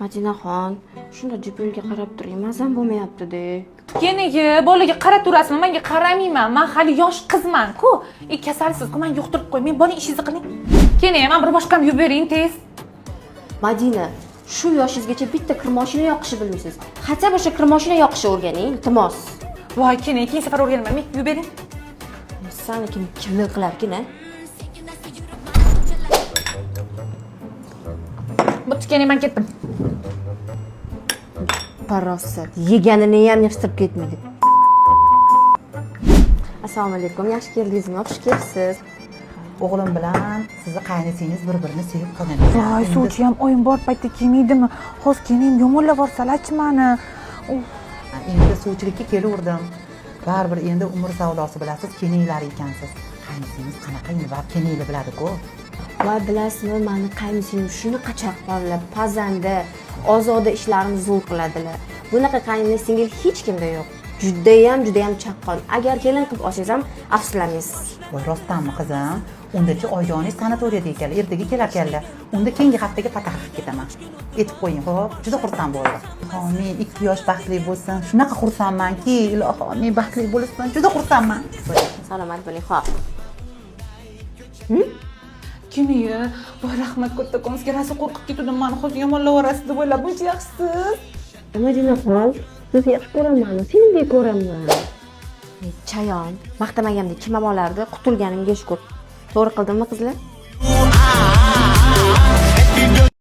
Madinaxon, shunda yo'lga qarab turing, mazam bo'lmayapti-da. Keniga bolaga qarab turasizmi? Menga qaramayman. Men hali yosh qizman-ku. Kasalsiz-ku, men yuqtirib qo'y. Men boring ishingizni qiling. Keling, men bir boshqani yuvib bering tez. Madina, shu yoshingizgacha bitta kir mashina yoqishni bilmaysiz. Hatto o'sha kir mashina yoqishni o'rganing, iltimos. Voy, keling, keyin safar o'rganaman. Men yuvib bering. Sani kimlik qilarkin-a? Bo'pti, keling, men ketdim. Parosat, yeganini ham yig'ishtirib ketmaydi. Assalomu alaykum, yaxshi keldingizmi? Xush kelibsiz. O'g'lim bilan sizni qaynisingiz bir-birini sevib qolgan. Voy, suvchi ham oyim bor paytda kelmaydimi? Hozir keling, yomonlab yuborsalar-chi meni. Endi suvchilikka kelaverdim. Baribir endi umr savdosi bilasiz, keninglar ekansiz. Qaynisingiz qanaqa yuvib keningni biladi-ku. Voy, bilasizmi, meni qaynisiyim shunaqa chaqqonlar, pazanda, ozoda ishlarni zo'r qiladilar. Bunaqa qaynini singil hech kimda yo'q. Judayam chaqqon. Agar kelin qilib olsangiz ham afsuslanmaysiz. Voy, rostdanmi qizim? Undachi oyijoningiz sanatoriyada ekanlar, ertaga kelarkanlar. Unda keyingi haftaga patax qilib ketaman. Aytib qo'ying, xo'p? Juda xursand bo'ldim. Men 2 yosh baxtli bo'lsin. Shunaqa xursandmanki, ilohim, men baxtli bo'lsam, juda xursandman. Salomat bo'ling, xo'p. Keniga, voy rahmat kattakon, sizga rosa qo'rqib ketdim. Meni hozir yomonlab yuborasiz deb o'ylab, buncha yaxshisiz. Madinaxon, sizni yaxshi ko'raman, sendek ko'raman. Chayon, maqtamagamdek kim olardi, qutulganimga shukr. To'g'ri qildimmi, qizlar?